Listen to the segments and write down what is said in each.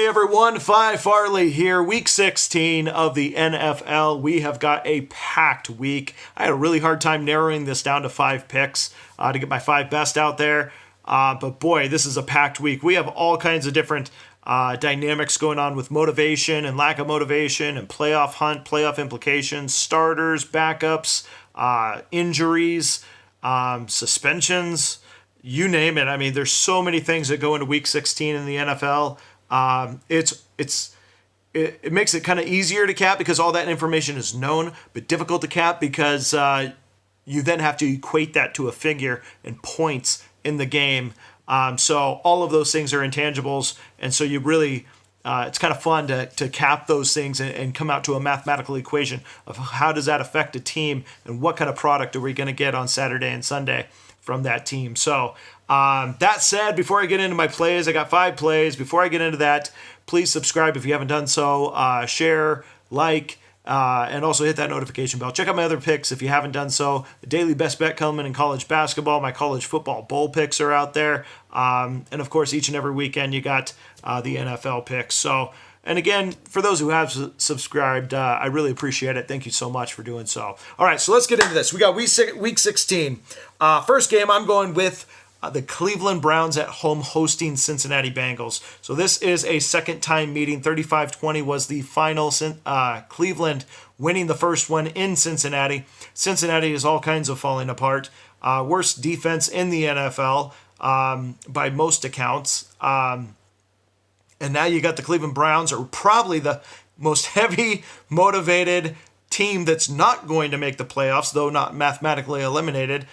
Hey everyone, Phi Farley here. Week 16 of the NFL. We have got a packed week. I had a really hard time narrowing this down to 5 picks to get my 5 best out there. But boy, this is a packed week. We have all kinds of different dynamics going on with motivation and lack of motivation and playoff hunt, playoff implications, starters, backups, injuries, suspensions, you name it. I mean, there's so many things that go into week 16 in the NFL. It makes it kind of easier to cap because all that information is known, but difficult to cap because you then have to equate that to a figure and points in the game. So all of those things are intangibles, and so you really it's kind of fun to cap those things and come out to a mathematical equation of how does that affect a team and what kind of product are we going to get on Saturday and Sunday from that team. So that said, before I get into my plays, I got 5 plays. Before I get into that, please subscribe if you haven't done so. Share, like, and also hit that notification bell. Check out my other picks if you haven't done so. The daily best bet coming in college basketball. My college football bowl picks are out there. And of course, each and every weekend you got the NFL picks. So, and again, for those who have subscribed, I really appreciate it. Thank you so much for doing so. All right, so let's get into this. We got week 16. First game, I'm going with the Cleveland Browns at home hosting Cincinnati Bengals. So this is a second-time meeting. 35-20 was the final. Cleveland winning the first one in Cincinnati. Cincinnati is all kinds of falling apart. Worst defense in the NFL by most accounts. And now you got the Cleveland Browns, are probably the most heavy motivated team that's not going to make the playoffs, though not mathematically eliminated.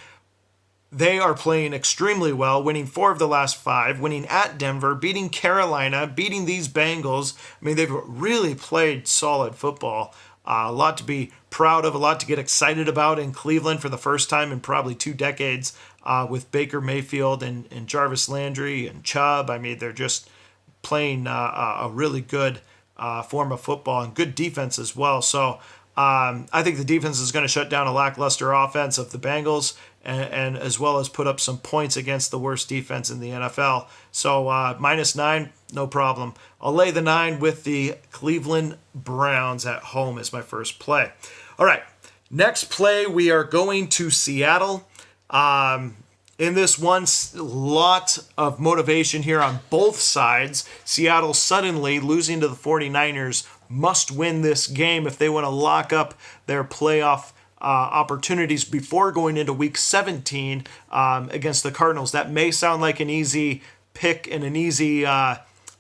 They are playing extremely well, winning 4 of the last 5, winning at Denver, beating Carolina, beating these Bengals. I mean, they've really played solid football. A lot to be proud of, a lot to get excited about in Cleveland for the first time in probably 2 decades with Baker Mayfield and Jarvis Landry and Chubb. I mean, they're just playing a really good form of football and good defense as well. So I think the defense is going to shut down a lackluster offense of the Bengals and as well as put up some points against the worst defense in the NFL. So -9, no problem. I'll lay the 9 with the Cleveland Browns at home as my first play. All right, next play, we are going to Seattle. In this one, lot of motivation here on both sides. Seattle suddenly losing to the 49ers must win this game if they want to lock up their playoff opportunities before going into week 17 against the Cardinals. That may sound like an easy pick and an easy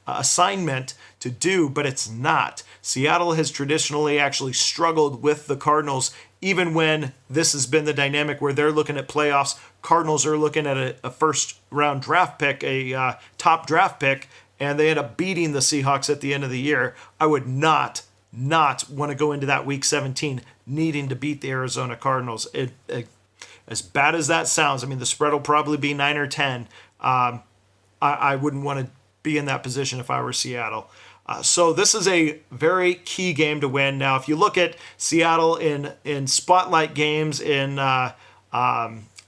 assignment to do, but it's not. Seattle has traditionally actually struggled with the Cardinals, even when this has been the dynamic where they're looking at playoffs. Cardinals are looking at a first-round draft pick, a top draft pick, and they end up beating the Seahawks at the end of the year. I would not want to go into that week 17 needing to beat the Arizona Cardinals. As bad as that sounds, I mean, the spread will probably be 9 or 10. I wouldn't want to be in that position if I were Seattle. So this is a very key game to win. Now, if you look at Seattle in spotlight games, in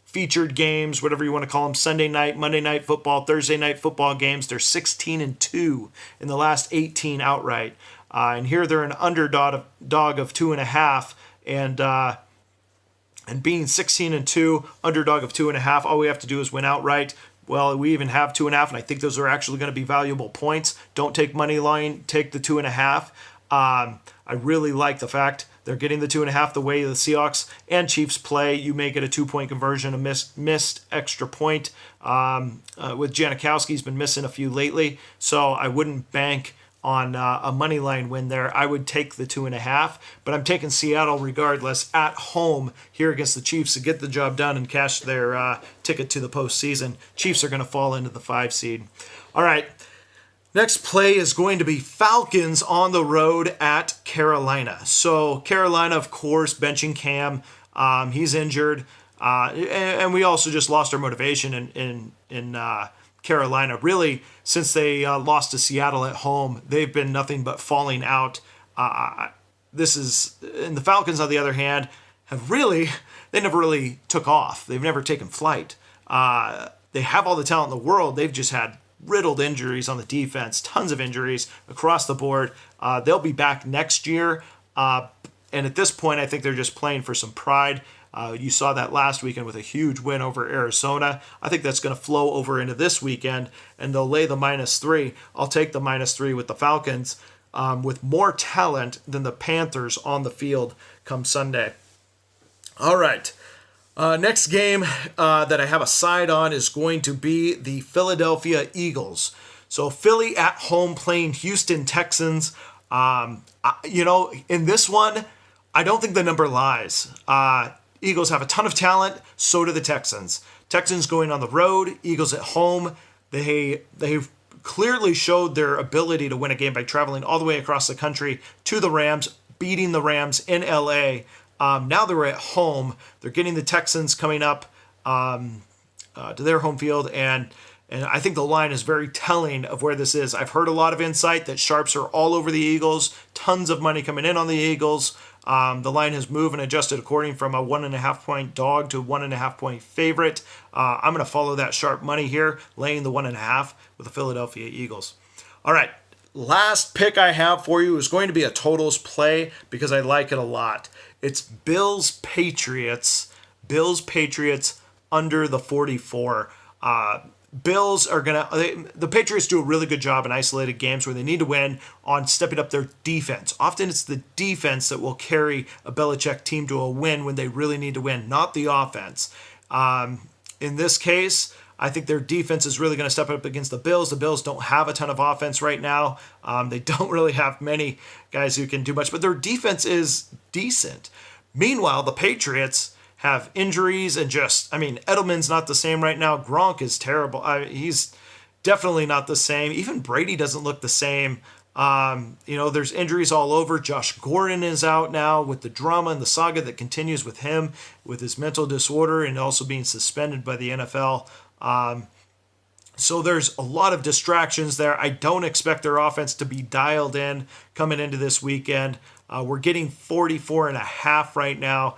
featured games, whatever you want to call them, Sunday night, Monday night football, Thursday night football games, they're 16-2 in the last 18 outright. And here they're an underdog of 2.5, and being 16-2, underdog of 2.5, all we have to do is win outright. Well, we even have 2.5, and I think those are actually going to be valuable points. Don't take money line, take the 2.5. I really like the fact they're getting the 2.5 the way the Seahawks and Chiefs play. You may get a 2-point conversion, a missed extra point. With Janikowski, he's been missing a few lately, so I wouldn't bank on a money line win there. I would take the 2.5, but I'm taking Seattle regardless at home here against the Chiefs to get the job done and cash their ticket to the postseason. Chiefs are going to fall into the 5 seed. All right, next play is going to be Falcons on the road at Carolina. So Carolina, of course, benching Cam. He's injured, and we also just lost our motivation in Carolina. Really, since they lost to Seattle at home, they've been nothing but falling out. And the Falcons, on the other hand, they never really took off. They've never taken flight. They have all the talent in the world. They've just had riddled injuries on the defense, tons of injuries across the board. They'll be back next year. And at this point, I think they're just playing for some pride. You saw that last weekend with a huge win over Arizona. I think that's going to flow over into this weekend, and they'll lay the -3. I'll take the -3 with the Falcons, with more talent than the Panthers on the field come Sunday. All right. Next game that I have a side on is going to be the Philadelphia Eagles. So Philly at home playing Houston Texans. In this one, I don't think the number lies. Eagles have a ton of talent, so do the Texans. Texans going on the road, Eagles at home. They've clearly showed their ability to win a game by traveling all the way across the country to the Rams, beating the Rams in LA. Now they're at home. They're getting the Texans coming up to their home field, and I think the line is very telling of where this is. I've heard a lot of insight that sharps are all over the Eagles, tons of money coming in on the Eagles. The line has moved and adjusted according from a 1.5-point dog to 1.5-point favorite. I'm going to follow that sharp money here, laying the 1.5 with the Philadelphia Eagles. All right, last pick I have for you is going to be a totals play because I like it a lot. It's Bills-Patriots. Bills-Patriots under the 44. Bills are the Patriots do a really good job in isolated games where they need to win on stepping up their defense. Often it's the defense that will carry a Belichick team to a win when they really need to win, not the offense. In this case, I think their defense is really going to step up against the Bills. The Bills don't have a ton of offense right now. They don't really have many guys who can do much, but their defense is decent. Meanwhile, the Patriots have injuries and Edelman's not the same right now. Gronk is terrible. He's definitely not the same. Even Brady doesn't look the same. There's injuries all over. Josh Gordon is out now with the drama and the saga that continues with him, with his mental disorder and also being suspended by the NFL. So there's a lot of distractions there. I don't expect their offense to be dialed in coming into this weekend. We're getting 44.5 right now.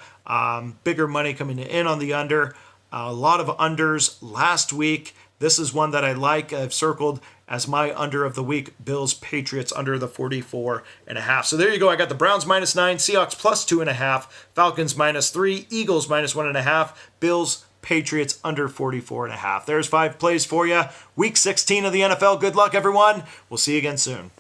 Bigger money coming in on the under. A lot of unders last week. This is one that I like. I've circled as my under of the week. Bills Patriots under the 44.5. So there you go. I got the Browns -9, Seahawks +2.5, Falcons -3, Eagles -1.5, Bills Patriots under 44.5. There's 5 plays for you. Week 16 of the NFL. Good luck, everyone. We'll see you again soon.